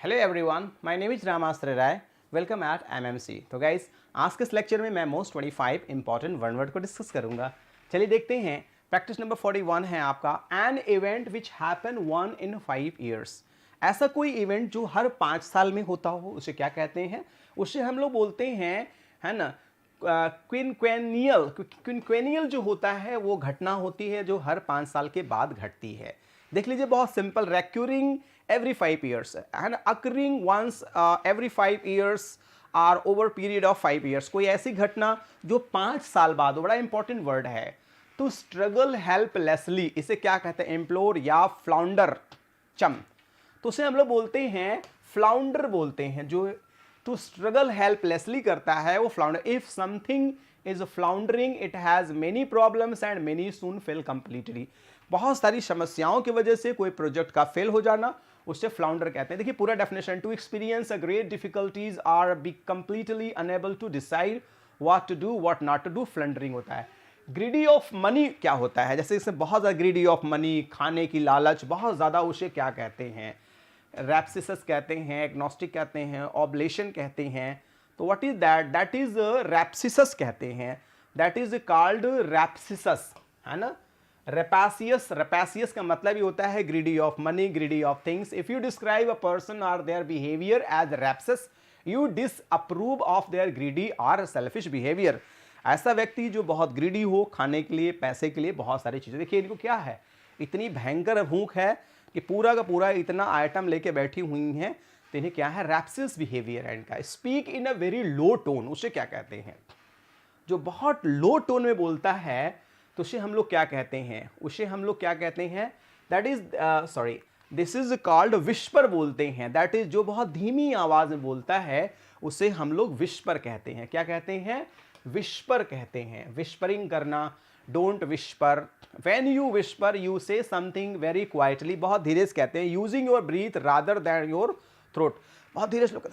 Hello everyone, my name is Ramastra Rai. Welcome at MMC. तो guys, आज के इस लेक्चर में मैं मोस्ट 25 इंपॉर्टेंट वन वर्ड को डिस्कस करूंगा। चलिए देखते हैं। प्रैक्टिस नंबर 41 है आपका, an event which happen one in 5 years. ऐसा कोई इवेंट जो हर 5 साल में होता हो, उसे क्या कहते हैं? उसे हम लोग बोलते हैं, है ना, क्विनक्वेनियल। क्विनक्वेनियल जो होता है वो घटना होती है जो हर 5 साल के बाद घटती है। देख लीजिए, बहुत simple, रेक्यूरिंग every 5 years and occurring once every 5 years or over period of 5 years। कोई ऐसी घटना जो 5 साल बाद हो। बड़ा इंपॉर्टेंट वर्ड है। टू स्ट्रगल हेल्पलेसली, इसे क्या कहते हैं? इम्प्लोर या फ्लाउंडर चम। तो उसे हम लोग बोलते हैं फ्लाउंडर बोलते हैं। जो टू स्ट्रगल हेल्पलेसली करता है वो flounder. If something is floundering it has many problems and many soon fail completely. बहुत सारी समस्याओं की वजह से कोई प्रोजेक्ट का फेल हो जाना, उससे फ्लाउंडर कहते हैं। देखिए पूरा definition, to experience a great difficulties or be completely unable to decide what to do what not to do, floundering होता है। ग्रीडी ऑफ मनी क्या होता है? जैसे इसमें बहुत ज़्यादा ग्रीडी ऑफ मनी, खाने की लालच बहुत ज़्यादा, उसे क्या कहते हैं? रैप्सिसस कहते हैं, एग्नोस्टिक कहते हैं, ऑब्लेशन कहते हैं। तो what is that? That is rapacious कहते हैं। दैट इज कॉल्ड रैप्सिसस, है ना। रेपासियस, रेपासियस का मतलब ही होता है greedy of money, greedy of things. If you describe a person और their behaviour as rapacious, you disapprove of their greedy और सेल्फिश बिहेवियर। ऐसा व्यक्ति जो बहुत ग्रीडी हो, खाने के लिए, पैसे के लिए, बहुत सारी चीजें। देखिए इनको क्या है, इतनी भयंकर भूख है कि पूरा का पूरा इतना आइटम लेके बैठी हुई हैं। तो इन्हें क्या है? रैप्सिस बिहेवियर है इनका। Speak in a very low tone, उसे क्या कहते हैं? जो बहुत लो टोन में बोलता है तो उसे हम लोग क्या कहते हैं? उसे हम लोग क्या कहते हैं? That is sorry, this is called whisper बोलते हैं। दैट इज जो बहुत धीमी आवाज में बोलता है उसे हम लोग विस्पर कहते हैं। क्या कहते हैं? विस्पर कहते हैं। विस्परिंग करना, don't whisper. When you whisper you से समथिंग वेरी क्वाइटली, बहुत धीरे से कहते हैं। Using your breathe rather than your throat, बहुत धीरे से लोग,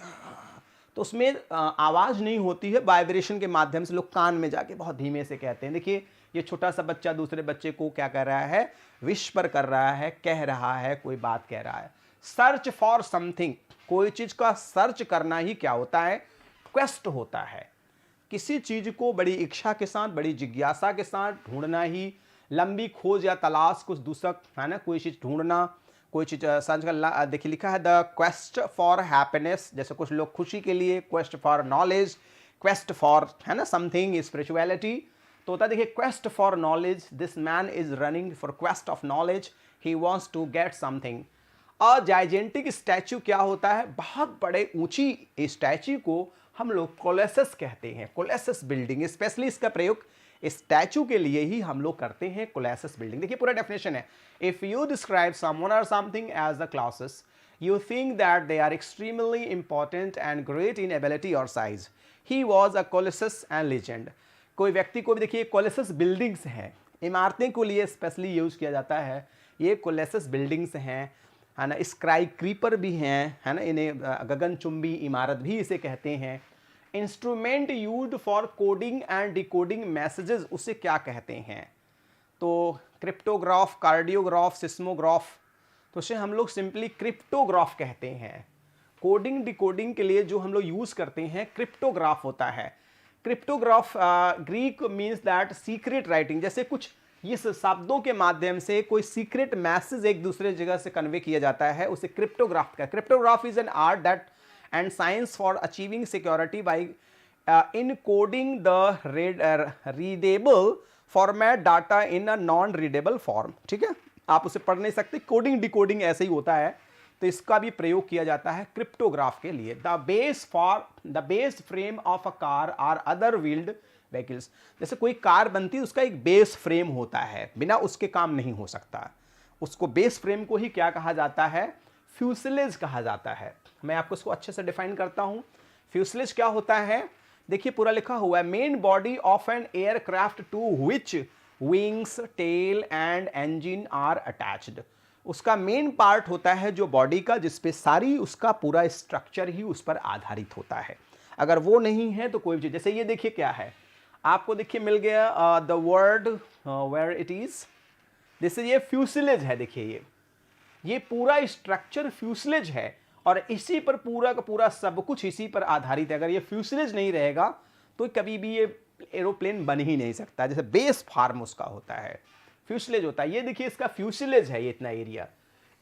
तो उसमें आवाज नहीं होती है, वाइब्रेशन के माध्यम से लोग कान में जाके बहुत धीमे से कहते हैं। देखिए ये छोटा सा बच्चा दूसरे बच्चे को क्या कर रहा है? विस्पर कर रहा है, कह रहा है, कोई बात कह रहा है। सर्च फॉर समथिंग, कोई चीज का सर्च करना ही क्या होता है? क्वेस्ट होता है। किसी चीज को बड़ी इच्छा के साथ, बड़ी जिज्ञासा के साथ ढूंढना ही, लंबी खोज या तलाश, कुछ दूसरा, है ना, कोई चीज ढूंढना, कोई चीज सर्च करना। देखिए लिखा है द क्वेस्ट फॉर हैप्पीनेस, जैसे कुछ लोग खुशी के लिए, quest for knowledge, quest for, है ना, समथिंग स्पिरिचुअलिटी। तो होता है, देखिए, quest for knowledge, this man is running for quest of knowledge, he wants to get something. A gigantic statue क्या होता है? बहुत बड़े ऊंची स्टैचू को हम लोग कोलोसस कहते हैं। कोलोसस बिल्डिंग, स्पेशली इसका प्रयोग स्टैचू के लिए ही हम लोग करते हैं, कोलोसस बिल्डिंग। देखिए पूरा डेफिनेशन है, if you describe someone or something as the colossus, you think that they are extremely important and great in ability or size. He was a colossus and legend. कोई व्यक्ति को भी, देखिए Colossus buildings हैं, इमारतें को लिए स्पेशली यूज किया जाता है। ये कोलोसस बिल्डिंग्स हैं, है ना, स्काई क्रीपर भी हैं, है ना, इन्हें गगनचुंबी इमारत भी इसे कहते हैं। Instrument used for coding and decoding messages, उसे क्या कहते हैं? तो क्रिप्टोग्राफ, कार्डियोग्राफ, सिस्मोग्राफ, तो उसे हम लोग सिंपली क्रिप्टोग्राफ कहते हैं। कोडिंग डिकोडिंग के लिए जो हम लोग यूज करते हैं क्रिप्टोग्राफ होता है। Cryptograph Greek means that secret writing, जैसे कुछ इस शब्दों के माध्यम से कोई सीक्रेट मैसेज एक दूसरे जगह से कन्वे किया जाता है, उसे क्रिप्टोग्राफ का। Cryptograph is an art that and science for achieving security by encoding the readable format data in a non readable form. ठीक है, आप उसे पढ़ नहीं सकते, कोडिंग डिकोडिंग ऐसे ही होता है। तो इसका भी प्रयोग किया जाता है क्रिप्टोग्राफ के लिए। The base frame of a car or other wheeled vehicles, जैसे कोई कार बनती है उसका एक बेस फ्रेम होता है, बिना उसके काम नहीं हो सकता। उसको बेस फ्रेम को ही क्या कहा जाता है? फ्यूसलेज कहा जाता है। मैं आपको इसको अच्छे से डिफाइन करता हूं। फ्यूसलेज क्या होता है? देखिए पूरा लिखा हुआ है, main body of an aircraft to which wings, tail and engine are attached. उसका मेन पार्ट होता है जो बॉडी का, जिसपे सारी उसका पूरा स्ट्रक्चर ही उस पर आधारित होता है। अगर वो नहीं है तो कोई भी चीज, जैसे ये देखिए क्या है, आपको देखिए मिल गया the word where it is, this is, ये फ्यूसलेज है। देखिए ये पूरा स्ट्रक्चर फ्यूसलेज है और इसी पर पूरा का पूरा सब कुछ इसी पर आधारित है। अगर ये फ्यूसलेज नहीं रहेगा तो कभी भी ये एरोप्लेन बन ही नहीं सकता। जैसे बेस फार्म उसका होता है, फ्यूसलेज होता है। ये देखिए इसका फ्यूसलेज है, ये इतना एरिया,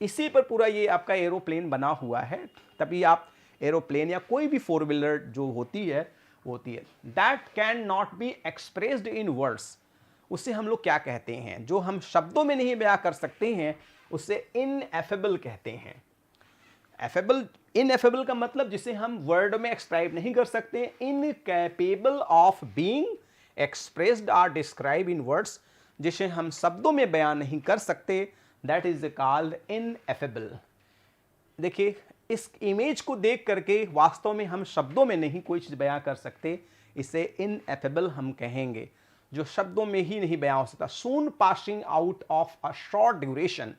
इसी पर पूरा ये आपका एरोप्लेन बना हुआ है। तभी आप एरोप्लेन या कोई भी फोर व्हीलर जो होती है that can not be expressed in words. उससे हम लोग क्या कहते हैं, जो हम शब्दों में नहीं बयां कर सकते हैं उससे इनएफेबल कहते हैं। एफेबल, इनएफेबल का मतलब जिसे हम वर्ड में एक्सप्राइब नहीं कर सकते, incapable of being expressed or describe in words, जिसे हम शब्दों में बयान नहीं कर सकते, दैट इज कॉल्ड इनएफेबल। देखिए इस इमेज को देख करके वास्तव में हम शब्दों में नहीं कोई चीज़ बयां कर सकते, इसे इनएफेबल हम कहेंगे, जो शब्दों में ही नहीं बयां हो सकता। Soon passing out of a short duration,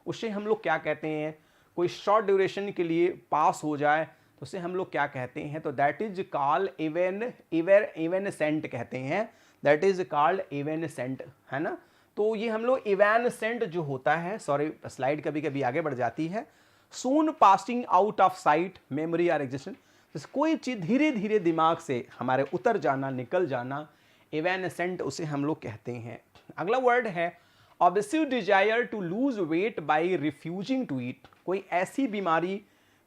उसे हम लोग क्या कहते हैं, कोई शॉर्ट ड्यूरेशन के लिए पास हो जाए तो उसे हम लोग क्या कहते हैं, तो दैट इज कॉल्ड इवेनेसेंट कहते हैं, दैट इज कॉल्ड इवेनेसेंट, है ना। तो ये हम लोग इवेनेसेंट जो होता है, सॉरी स्लाइड कभी कभी आगे बढ़ जाती है, soon passing out of sight memory or existence, कोई चीज़ धीरे धीरे दिमाग से हमारे उतर जाना, निकल जाना, इवेनेसेंट उसे हम लोग कहते हैं। अगला वर्ड है obsessive desire to lose weight by refusing to eat, कोई ऐसी बीमारी,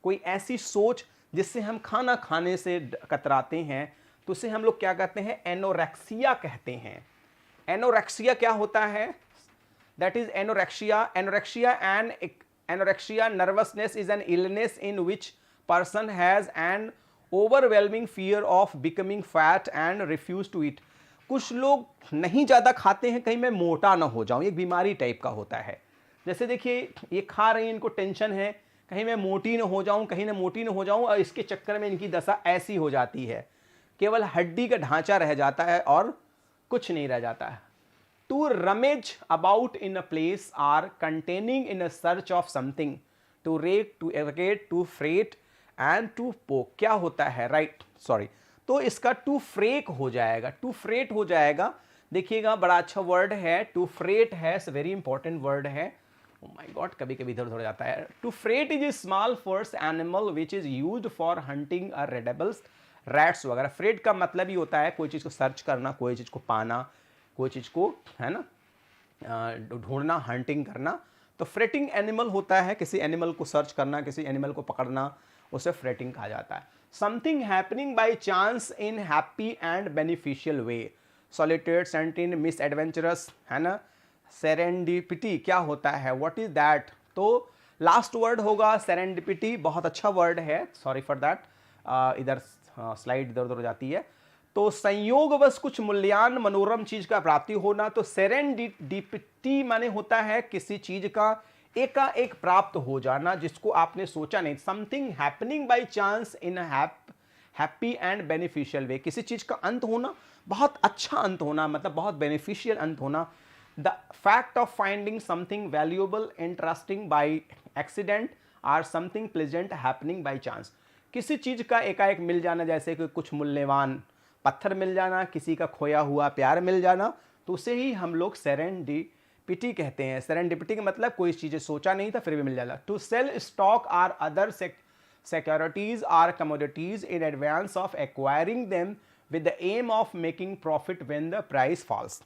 कोई ऐसी सोच जिससे हम खाना खाने से कतराते हैं, तो उसे हम लोग क्या कहते हैं, एनोरेक्सिया कहते हैं। एनोरेक्सिया क्या होता है, that is anorexia nervousness is an illness in which person has an overwhelming fear of becoming fat and refuse to eat. कुछ लोग नहीं ज़्यादा खाते हैं, कहीं मैं मोटा ना हो जाऊं, एक बीमारी टाइप का होता है। जैसे देखिए ये खा रही हैं, इनको टेंशन है कहीं मैं मोटी ना हो जाऊं, कहीं ना मोटी ना हो जाऊं, और इसके चक्कर में इनकी दशा ऐसी हो जाती है, केवल हड्डी का ढांचा रह जाता है और कुछ नहीं रह जाता है। To rummage about in a place or containing in a search of something, to rake, to evocate, to ferret and to poke, क्या होता है, राइट, सॉरी, तो इसका टू फ्रेक हो जाएगा, टू फ्रेट हो जाएगा। देखिएगा बड़ा अच्छा वर्ड है, टू फ्रेट है, वेरी इंपॉर्टेंट वर्ड है। ओ माय गॉड, कभी कभी इधर उधर जाता है। To ferret is a small first animal which is used for hunting a rabbits, rats वगैरह। फ्रेट का मतलब ही होता है कोई चीज़ को सर्च करना, कोई चीज़ को पाना, कोई चीज़ को, है ना, ढूंढना, हंटिंग करना। तो फ्रेटिंग एनिमल होता है किसी एनिमल को सर्च करना, किसी एनिमल को पकड़ना, उसे फ्रेटिंग कहा जाता है। Something happening by chance in happy and beneficial way, सॉलिटेड, सेंटिन, मिस एडवेंचरस, है ना। सेरेंडिपिटी क्या होता है, व्हाट इज दैट, तो लास्ट वर्ड होगा सेरेंडिपिटी, बहुत अच्छा वर्ड है, सॉरी फॉर दैट, इधर स्लाइड इधर उधर हो जाती है। तो संयोगवश कुछ मूल्यवान मनोरम चीज का प्राप्ति होना, तो सेरेंडिपिटी माने होता है किसी चीज का एकाएक प्राप्त हो जाना जिसको आपने सोचा नहीं। Something happening by chance in happy and beneficial way, किसी चीज का अंत होना, बहुत अच्छा अंत होना, मतलब बहुत बेनिफिशियल अंत होना। The fact of finding something valuable interesting by accident or something pleasant happening by chance, किसी चीज का एकाएक मिल जाना, जैसे कि कुछ मूल्यवान पत्थर मिल जाना, किसी का खोया हुआ प्यार मिल जाना, तो उसे ही हम लोग सेरेंडिपिटी कहते हैं। सेरेंडिपिटी का मतलब कोई चीज़ें सोचा नहीं था फिर भी मिल जाता। To sell stock or other securities or commodities in advance of acquiring them with the aim of making profit when the price falls.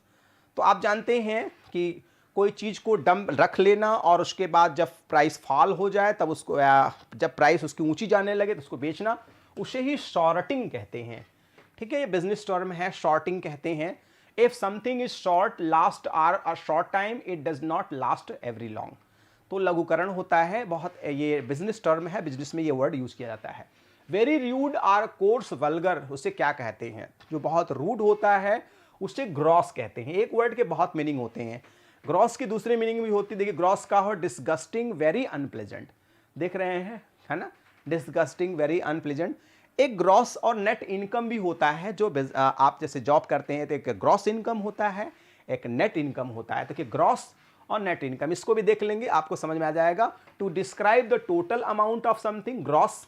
तो आप जानते हैं कि कोई चीज़ को डंप रख लेना और उसके बाद जब प्राइस फॉल हो जाए तब उसको, जब प्राइस उसकी ऊंची जाने लगे तो उसको बेचना, उसे ही शॉर्टिंग कहते हैं। ठीक है, ये बिजनेस टर्म है, शॉर्टिंग कहते हैं। If something is short last or a short time, it does not last every long. तो लघुकरण होता है, बहुत ये बिजनेस टर्म है, बिजनेस में ये वर्ड यूज किया जाता है। Very rude or coarse vulgar, उसे क्या कहते हैं, जो बहुत रूड होता है उसे ग्रॉस कहते हैं। एक वर्ड के बहुत मीनिंग होते हैं, ग्रॉस की दूसरी मीनिंग भी होती है। देखिए ग्रॉस का हो डिस्गस्टिंग, वेरी अनप्लेजेंट, देख रहे हैं, है ना, डिस्गस्टिंग, वेरी अनप्लेजेंट। एक ग्रॉस और नेट इनकम भी होता है, जो आप जैसे जॉब करते हैं तो एक ग्रॉस इनकम होता है, एक नेट इनकम होता है। तो कि ग्रॉस और नेट इनकम, इसको भी देख लेंगे, आपको समझ में आ जाएगा। To describe the total amount of something, gross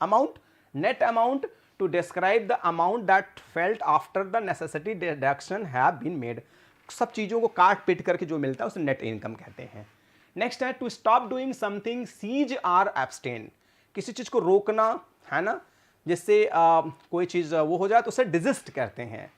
amount, net amount, to describe the amount that felt after the necessity deduction have been made, सब चीज़ों को काट पीट करके जो मिलता है उसे नेट इनकम कहते हैं। नेक्स्ट है to stop doing something, cease or abstain, किसी चीज़ को रोकना, है ना, जिससे कोई चीज़ वो हो जाए तो उसे डिजिस्ट कहते हैं।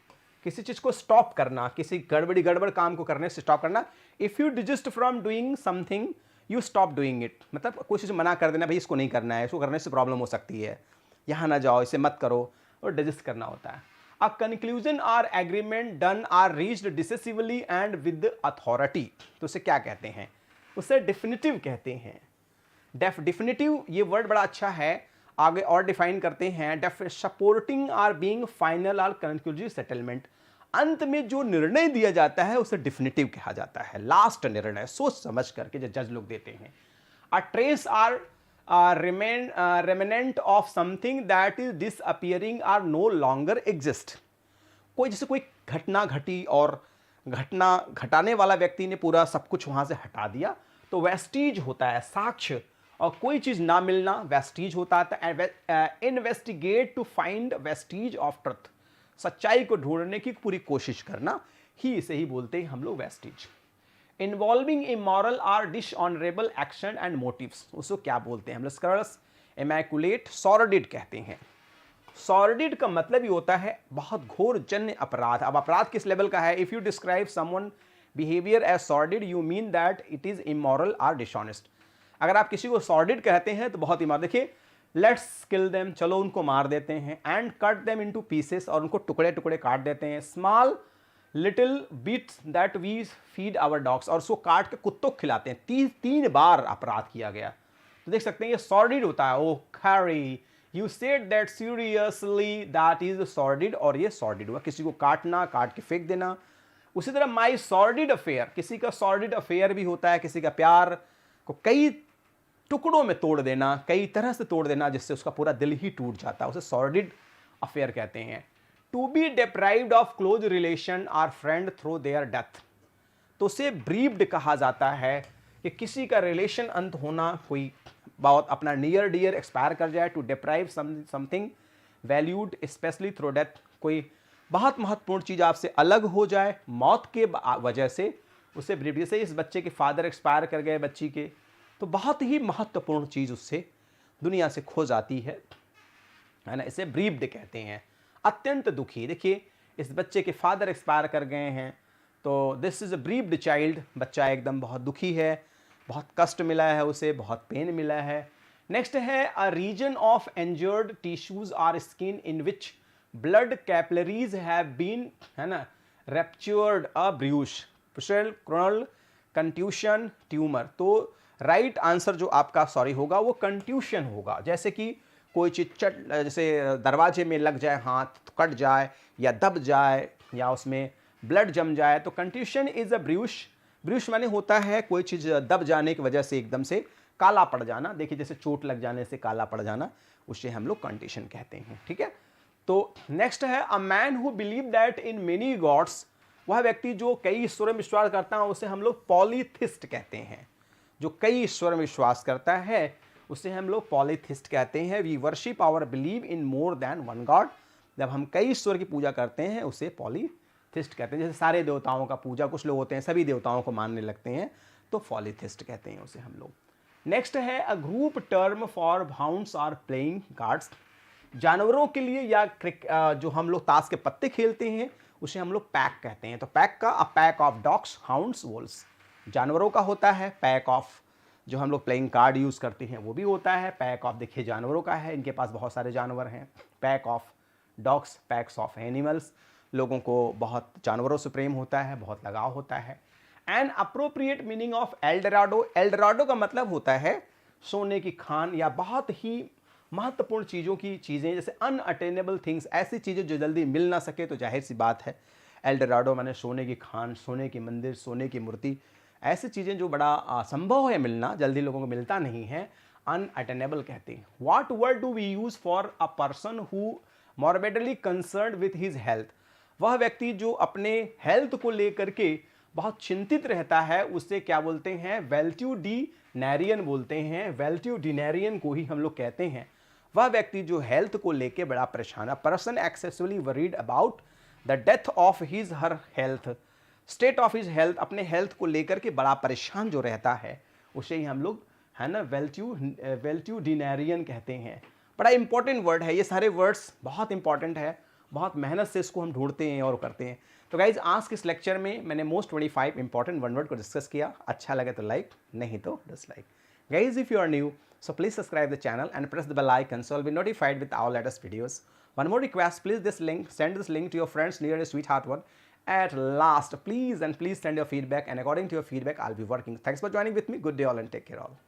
किसी चीज़ को स्टॉप करना, किसी गड़बड़ काम को करने से स्टॉप करना। If you desist from doing something you stop doing it, मतलब कोई चीज़ मना कर देना, भाई इसको नहीं करना है, इसको करने से प्रॉब्लम हो सकती है, यहाँ ना जाओ, इसे मत करो, और डिजिस्ट करना होता है। A conclusion or agreement done or reached decisively and with authority, तो उसे क्या कहते हैं? उसे डिफिनिटिव कहते हैं। डिफिनिटिव ये वर्ड बड़ा अच्छा है, आगे और डिफाइन करते हैं। Supporting or being final or conclusive settlement, अंत में जो निर्णय दिया जाता है उसे डिफिनिटिव कहा जाता है, लास्ट निर्णय, सोच समझ करके जो जज लोग देते हैं। A trace or remnant of something that is disappearing or no longer exist, कोई जैसे कोई घटना घटी और घटना घटाने वाला व्यक्ति ने पूरा सब कुछ वहां से हटा दिया, तो वेस्टीज होता है, साक्ष्य, और कोई चीज ना मिलना वेस्टीज होता है। Investigate to find vestiges of truth, सच्चाई को ढूंढने की पूरी कोशिश करना ही, इसे ही बोलते हैं हम लोग vestiges. Involving immoral or dishonourable action and motives, उसको क्या बोलते हैं हम लोग? स्कर्स, इमैकुलेट, सॉर्डिड कहते हैं। सॉर्डिड का मतलब ही होता है बहुत घोर जन्य अपराध। अब अपराध किस लेवल का है? If you describe someone behaviour as sordid you mean that it is immoral or dishonest. अगर आप किसी को सॉर्डिड कहते हैं तो बहुत ईमानदार, देखिए, लेट्स किल देम, चलो उनको मार देते हैं, and cut them into pieces, और उनको टुकड़े टुकड़े काट देते हैं, small little bits that we feed our dogs, और उसको काट के कुत्तों को खिलाते हैं। तीन बार अपराध किया गया, तो देख सकते हैं ये सॉर्डिड होता है। Oh Carrie, you said that seriously, that is sordid, और ये सॉर्डिड हुआ, किसी को काटना, काट के फेंक देना। उसी तरह माई सॉर्डिड अफेयर, किसी का सॉर्डिड अफेयर भी होता है, किसी का प्यार को कई टुकड़ों में तोड़ देना, कई तरह से तोड़ देना, जिससे उसका पूरा दिल ही टूट जाता है, उसे सॉर्डिड अफेयर कहते हैं। To be deprived of close relation or friend through their death, तो उसे ब्रीव्ड कहा जाता है कि किसी का रिलेशन अंत होना, कोई बहुत अपना नियर डियर एक्सपायर कर जाए। To deprive something valued specially through death, कोई बहुत महत्वपूर्ण चीज़ आपसे अलग हो जाए मौत के वजह से, उसे ब्रीव्ड। जैसे इस बच्चे के फादर एक्सपायर कर गए बच्ची के, तो बहुत ही महत्वपूर्ण चीज़ उससे दुनिया से खो जाती है ना, इसे ब्रीव्ड कहते हैं। अत्यंत दुखी, देखिए इस बच्चे के फादर एक्सपायर कर गए हैं, तो दिस इज़ अ ब्रीव्ड चाइल्ड, बच्चा एकदम बहुत दुखी है, बहुत कष्ट मिला है उसे, बहुत पेन मिला है। नेक्स्ट है a region of injured tissues or skin in which blood capillaries have been, है ना, रेप्चर्ड अ ब्रूश, क्रोनल कंट्यूशन ट्यूमर। तो राइट आंसर जो आपका सॉरी होगा वो कंट्यूशन होगा। जैसे कि कोई चीज जैसे दरवाजे में लग जाए, हाथ तो कट जाए या दब जाए या उसमें ब्लड जम जाए, तो कंट्यूशन इज अ ब्रूश। ब्रूश माने होता है कोई चीज दब जाने की वजह से एकदम से काला पड़ जाना, देखिए जैसे चोट लग जाने से काला पड़ जाना, उसे हम लोग कंट्यूशन कहते हैं, ठीक है। तो नेक्स्ट है a man who believe that in many God's, वह व्यक्ति जो कई ईश्वर में विश्वास करता है उसे हम लोग पॉलीथिस्ट कहते हैं। जो कई ईश्वर में विश्वास करता है उसे हम लोग पॉलीथिस्ट कहते हैं। We worship our believe in more than one God, जब हम कई ईश्वर की पूजा करते हैं उसे पॉलीथिस्ट कहते हैं। जैसे सारे देवताओं का पूजा, कुछ लोग होते हैं सभी देवताओं को मानने लगते हैं, तो पॉलीथिस्ट कहते हैं उसे हम लोग। नेक्स्ट है a group term for hounds or playing cards, जानवरों के लिए या जो हम लोग ताश के पत्ते खेलते हैं उसे हम लोग पैक कहते हैं। तो पैक का a pack of dogs, hounds, wolves जानवरों का होता है। पैक ऑफ जो हम लोग प्लेइंग कार्ड यूज़ करते हैं वो भी होता है। पैक ऑफ देखिए जानवरों का है, इनके पास बहुत सारे जानवर हैं। Pack of dogs, PACS of animals, लोगों को बहुत जानवरों से प्रेम होता है, बहुत लगाव होता है। An appropriate meaning of Eldorado, Eldorado का मतलब होता है सोने की खान या बहुत ही महत्वपूर्ण चीज़ों की चीज़ें, जैसे अनअटेनेबल थिंग्स, ऐसी चीज़ें जो जल्दी मिल ना सके, तो जाहिर सी बात है एल्डोराडो माने सोने की खान, सोने की मंदिर, सोने की मूर्ति, ऐसी चीज़ें जो बड़ा असंभव है मिलना, जल्दी लोगों को मिलता नहीं है, अनअटेनेबल कहते हैं। What word do we use for a person who morbidly concerned with his health, वह व्यक्ति जो अपने हेल्थ को लेकर के बहुत चिंतित रहता है, उससे क्या बोलते हैं? वेल्ट्यूडिनेरियन बोलते हैं। वेल्ट्यूडिनेरियन को ही हम लोग कहते हैं वह व्यक्ति जो हेल्थ को लेके बड़ा परेशान है। Person excessively worried about the death of his her health, state of his health, अपने हेल्थ को लेकर के बड़ा परेशान जो रहता है उसे ही हम लोग है ना, वेल्ट्यूडिनेरियन कहते हैं। बड़ा इंपॉर्टेंट वर्ड है, ये सारे वर्ड्स बहुत इंपॉर्टेंट है, बहुत मेहनत से इसको हम ढूंढते हैं और करते हैं। तो गाइज आज के इस लेक्चर में मैंने मोस्ट 25 इंपॉर्टेंट वन वर्ड को डिस्कस किया। अच्छा लगे तो लाइक, नहीं तो dislike. Guys if you are new so please subscribe the channel and press the bell icon so you'll be notified with our latest videos. One more request, please send this link to your friends near your sweetheart one. At last, please send your feedback, and according to your feedback I'll be working. Thanks for joining with me. Good day all and take care all.